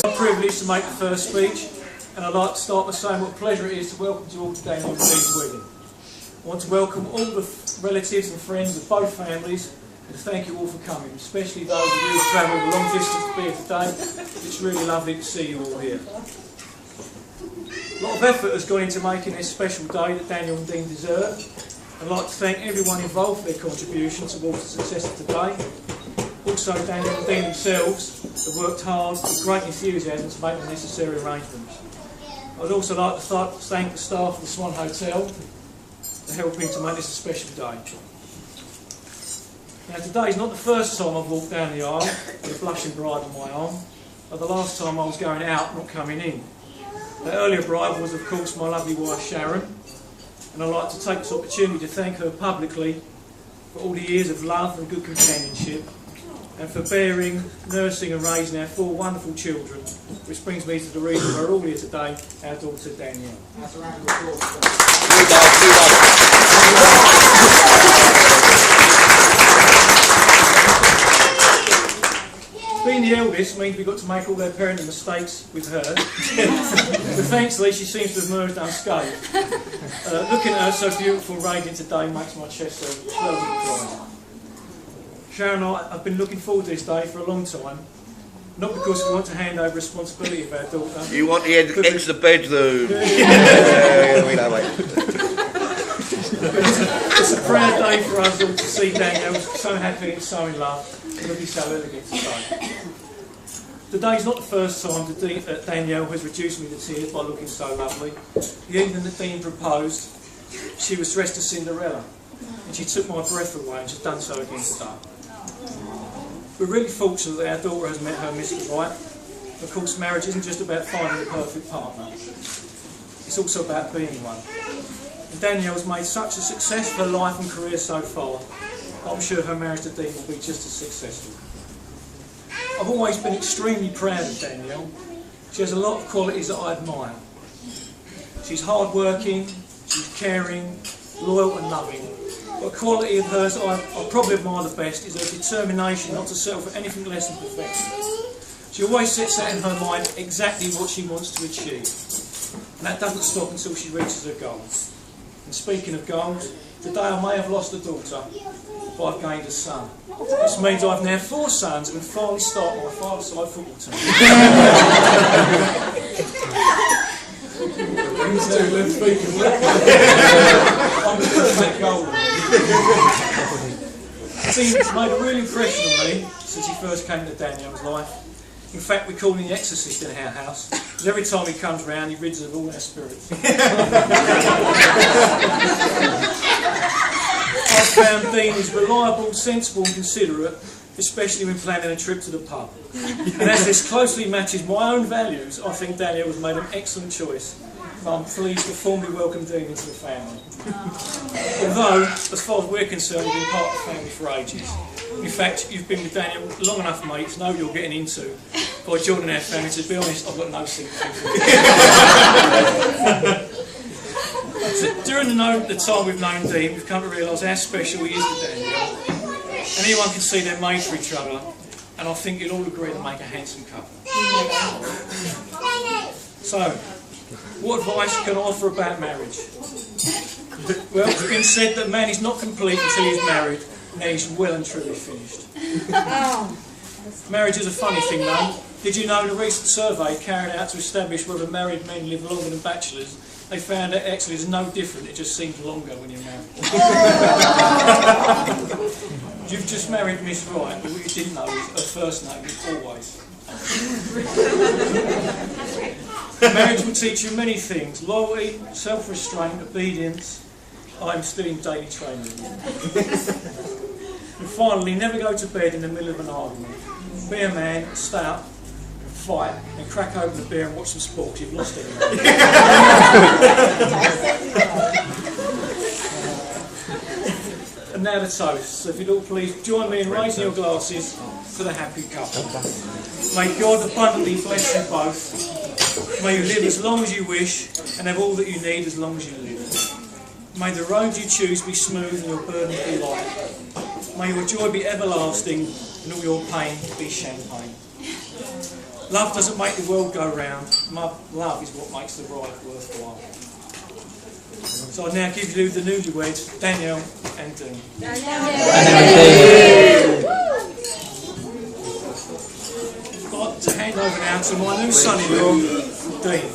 I'm privileged to make the first speech, and I'd like to start by saying what a pleasure it is to welcome you all to Danielle and Dean's wedding. I want to welcome all the relatives and friends of both families and to thank you all for coming, especially those of you who have travelled a long distance to be here today. It's really lovely to see you all here. A lot of effort has gone into making this special day that Danielle and Dean deserve. I'd like to thank everyone involved for their contribution towards the success of today. Also, Danielle and Dean themselves have worked hard with great enthusiasm to make the necessary arrangements. I'd also like to thank the staff of the Swan Hotel for helping to make this a special day. Now, today is not the first time I've walked down the aisle with a blushing bride on my arm, but the last time I was going out, not coming in. The earlier bride was, of course, my lovely wife Sharon, and I'd like to take this opportunity to thank her publicly for all the years of love and good companionship, and for bearing, nursing and raising our 4 wonderful children, which brings me to the reason we're all here today, our daughter Danielle. That's a round of applause. Being the eldest means we've got to make all their parenting mistakes with her, but thankfully she seems to have emerged unscathed. Looking at her so beautiful and radiant today makes my chest so swell with pride. Sharon and I have been looking forward to this day for a long time, not because we want to hand over responsibility of our daughter. You want the extra bedroom? It's a proud day for us all to see Danielle so happy and so in love, and looking so elegant today. Today's not the first time that Danielle has reduced me to tears by looking so lovely. The evening that Dean proposed, she was dressed as Cinderella, and she took my breath away, and she's done so again today. We're really fortunate that our daughter has met her Mr. Right. Of course, marriage isn't just about finding the perfect partner. It's also about being one. And Danielle's made such a success of her life and career so far, I'm sure her marriage to Dean will be just as successful. I've always been extremely proud of Danielle. She has a lot of qualities that I admire. She's hard-working, she's caring, loyal and loving. But a quality of hers I probably admire the best is her determination not to settle for anything less than perfection. She always sets out in her mind exactly what she wants to achieve. And that doesn't stop until she reaches her goals. And speaking of goals, today I may have lost a daughter, but I've gained a son. This means I've now 4 sons and can finally start my 5-a-side football team. Dean's made a real impression on me since he first came into Danielle's life. In fact, we call him the exorcist in our house, because every time he comes round he rids us of all our spirits. I've found Dean is reliable, sensible and considerate, especially when planning a trip to the pub. And as this closely matches my own values, I think Danielle has made an excellent choice. I'm pleased to formally welcome Dean into the family. Although, as far as we're concerned, you've been part of the family for ages. In fact, you've been with Danielle long enough, mate, to know what you're getting into. By joining our family, to be honest, I've got no sympathy for you. So, during the time we've known Dean, we've come to realise how special he is to Danielle. Anyone can see they're made for each other, and I think you'll all agree to make a handsome couple. So, what advice can I offer about marriage? Well, it's been said that man is not complete until he's married, and he's well and truly finished. Marriage is a funny thing though. Did you know in a recent survey carried out to establish whether married men live longer than bachelors, they found that actually it's no different, it just seems longer when you're married. You've just married Miss Wright, but what you didn't know is her first name is Always. Marriage will teach you many things: loyalty, self-restraint, obedience. I'm still in daily training. And finally, never go to bed in the middle of an argument. Be a man, stay up, fight, and crack open the beer and watch some sport. You've lost it. And now the toast. So if you'd all please join me in raising your glasses to the happy couple. May God abundantly bless you both. May you live as long as you wish and have all that you need as long as you live. May the road you choose be smooth and your burden be light. May your joy be everlasting and all your pain be champagne. Love doesn't make the world go round. Love is what makes the ride worthwhile. So I now give you the newlyweds, Danielle and Dean. I've got to hand over now to my new son-in-law, Dean.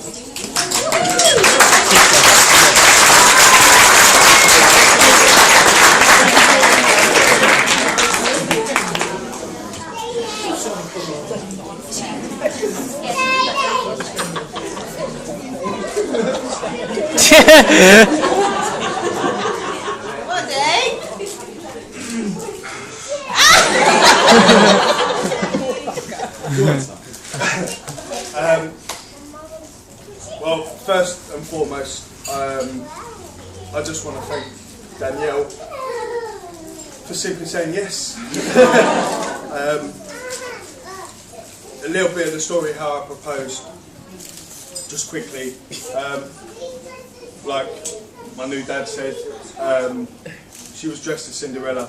Well, first and foremost, I just want to thank Danielle for simply saying yes. A little bit of the story how I proposed, just quickly. Like my new dad said, she was dressed as Cinderella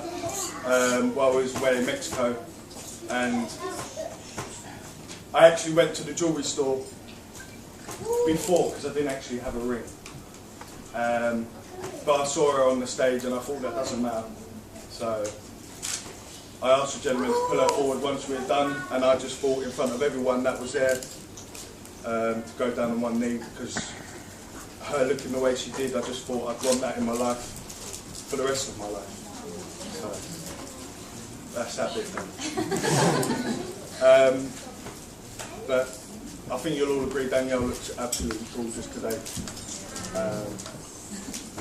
while I was away in Mexico, and I actually went to the jewellery store before because I didn't actually have a ring. But I saw her on the stage and I thought that doesn't matter. So I asked the gentleman to pull her forward once we were done, and I just thought in front of everyone that was there to go down on one knee, because her looking the way she did, I just thought I'd want that in my life for the rest of my life. So that's that bit done. But I think you'll all agree Danielle looks absolutely gorgeous today.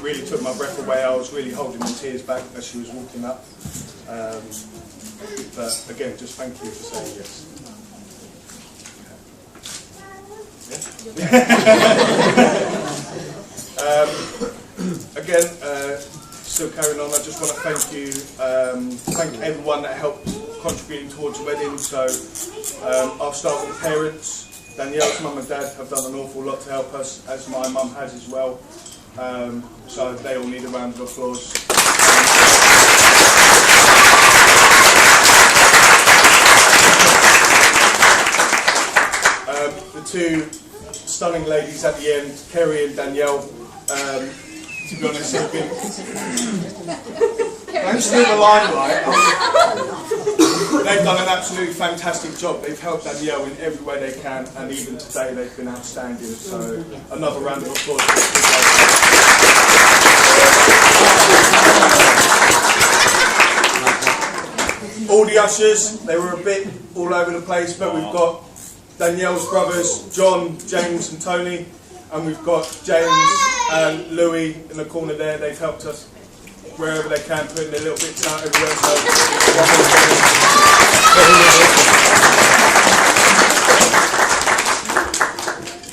Really took my breath away. I was really holding my tears back as she was walking up. But again, just thank you for saying yes. Again, still carrying on, I just want to thank you, thank everyone that helped contributing towards the wedding. So I'll start with the parents. Danielle's mum and dad have done an awful lot to help us, as my mum has as well. So they all need a round of applause. The two stunning ladies at the end, Kerry and Danielle, to be honest, have been... Thanks to the limelight. They've done an absolutely fantastic job. They've helped Danielle in every way they can, and even today they've been outstanding. So another round of applause. All the ushers, they were a bit all over the place, but we've got Danielle's brothers, John, James and Tony, and we've got James and Louis in the corner there. They've helped us wherever they can, putting their little bits out everywhere. So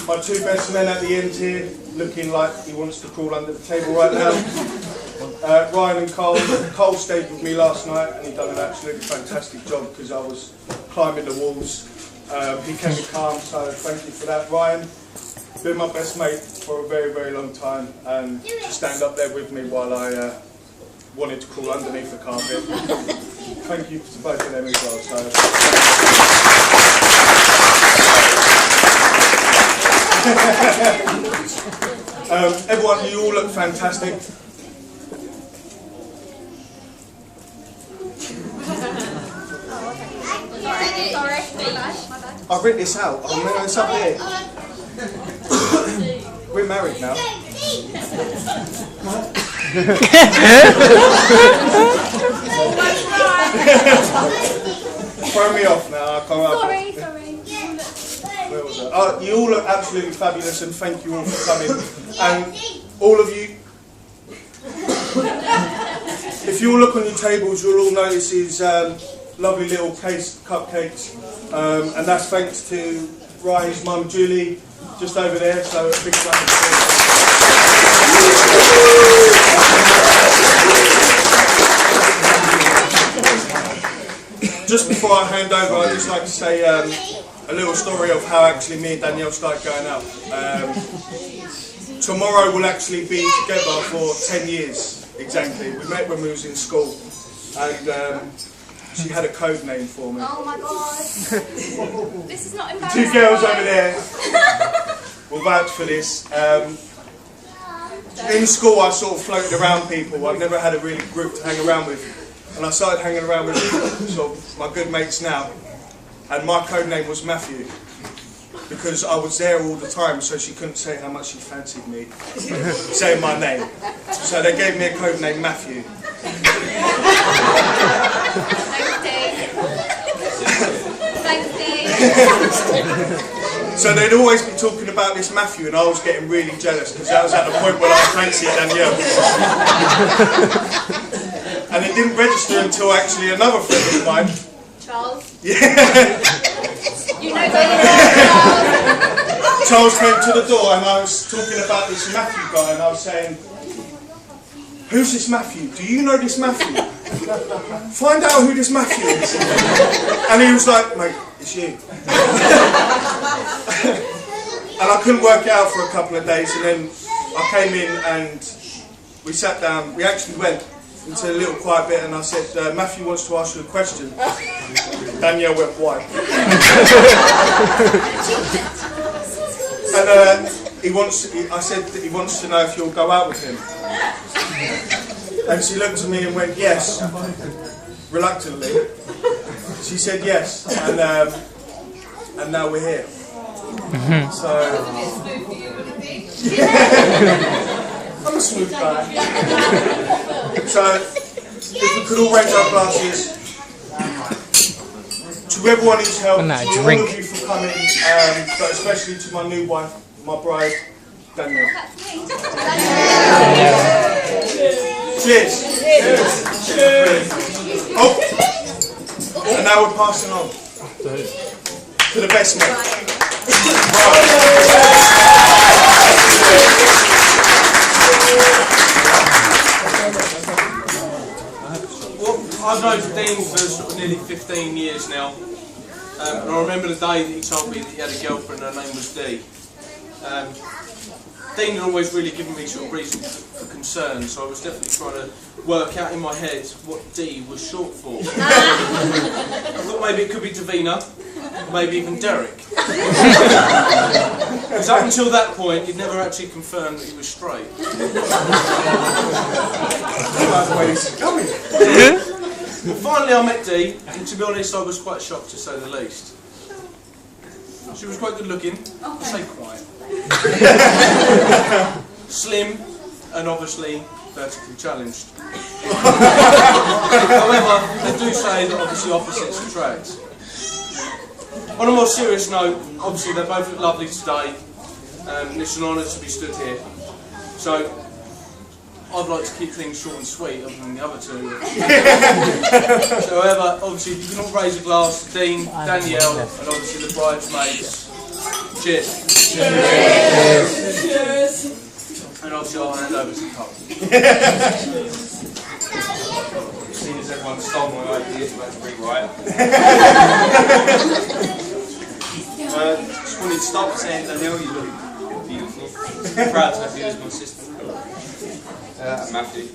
my two best men at the end here, looking like he wants to crawl under the table right now. Ryan and Cole. Cole stayed with me last night and he done an absolutely fantastic job because I was climbing the walls. He kept me calm, so thank you for that, Ryan. Been my best mate for a very, very long time, and to stand up there with me while I wanted to crawl underneath the carpet. Thank you to both of them as well. So. Everyone, you all look fantastic. Sorry. I've written this out. It's up here. We're married now. Throw me off now. I can't. Sorry. Where was I? You all look absolutely fabulous, and thank you all for coming. And all of you, if you all look on your tables, you'll all notice these lovely little cupcakes, and that's thanks to Ryan's mum, Julie, just over there. So a big round of applause. Just before I hand over, I'd just like to say a little story of how actually me and Danielle started going out. Tomorrow we'll actually be together for 10 years exactly. We met when we was in school, and she had a code name for me. Oh my god. This is not embarrassing. 2 girls over there will vouch for this. In school I sort of floated around people. I've never had a really group to hang around with. And I started hanging around with sort of my good mates now. And my code name was Matthew. Because I was there all the time, so she couldn't say how much she fancied me saying my name. So they gave me a code name, Matthew. Thanks, Dave. So they'd always be talking about this Matthew, and I was getting really jealous because that was at the point where I fancied Danielle. And it didn't register until actually another friend of mine. Charles. Yeah. You know Charles. Charles came to the door and I was talking about this Matthew guy and I was saying, who's this Matthew? Do you know this Matthew? Find out who this Matthew is. And he was like, mate, it's you. And I couldn't work it out for a couple of days, and then I came in and we sat down. We actually went into a little quiet bit and I said, Matthew wants to ask you a question. Danielle went white. And I said that he wants to know if you'll go out with him. And she looked at me and went, yes, reluctantly. She said yes, and now we're here. So, I'm a smooth guy. So, if we could all raise our glasses to everyone who's helped, to all of you for coming, but especially to my new wife, my bride, Danielle. Cheers. Cheers. Cheers. Oh, and now we're passing on to the best mate. Well, I've known Dean for sort of nearly 15 years now, and I remember the day that he told me that he had a girlfriend and her name was Dee. Dean had always really given me sort of reason for concern, so I was definitely trying to work out in my head what D was short for. I thought maybe it could be Davina, or maybe even Derek. Because up until that point, he'd never actually confirmed that he was straight. But finally I met Dee, and to be honest I was quite shocked to say the least. She was quite good looking, I'll say quiet. Slim, and obviously vertically challenged. However, they do say that obviously opposites attract. On a more serious note, obviously they both look lovely today, and it's an honour to be stood here. So, I'd like to keep things short and sweet, other than the other two. So, however, obviously you can all raise a glass to Dean, Danielle, and obviously the bridesmaids. Cheers. Cheers. Cheers. And obviously I'll hand over to Carl. Seeing as everyone stole my ideas about to rewrite. Just wanted to start by saying, Danielle, you look beautiful. I'm proud to have you as my sister. Matthew.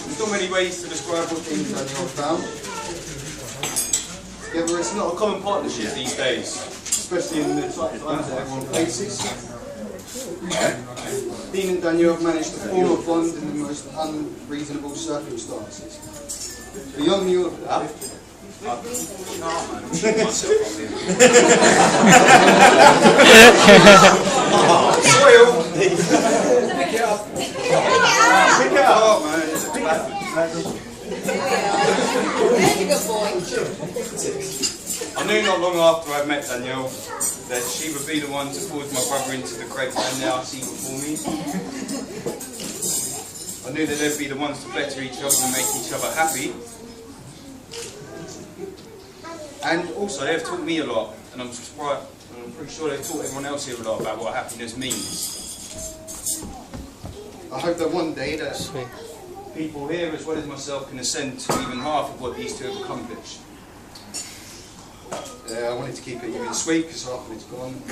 There's not many ways to describe what things Danielle found. However, it's not a common partnership these days, especially in the times that everyone faces. Dean and Danielle have managed to form a bond in the most unreasonable circumstances. Beyond the order of that, I'm shooting myself on here. Soil! Pick it up! Pick it up, man! I knew not long after I met Danielle that she would be the one to forge my brother into the great man now I see before me. I knew that they'd be the ones to better each other and make each other happy. And also they've taught me a lot, and I'm pretty sure they've taught everyone else here a lot about what happiness means. I hope that one day that people here, as well as myself, can ascend to even half of what these two have accomplished. I wanted to keep it even sweet because half of it's gone.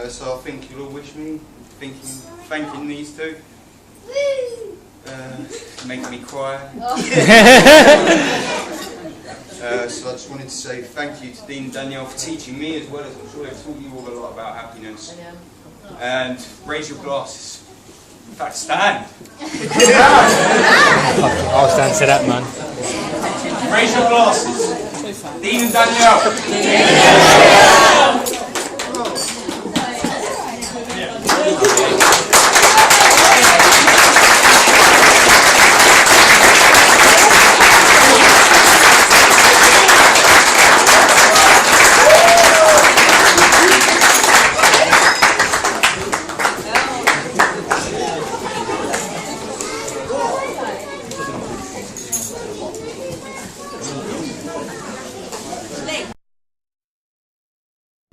So I think you'll all wish me thanking these two. making me cry. So I just wanted to say thank you to Dean and Danielle for teaching me, as well as I'm sure they've taught you all a lot about happiness. And raise your glasses. In fact, stand. I'll stand to that, man. Raise your glasses. Dean and Danielle.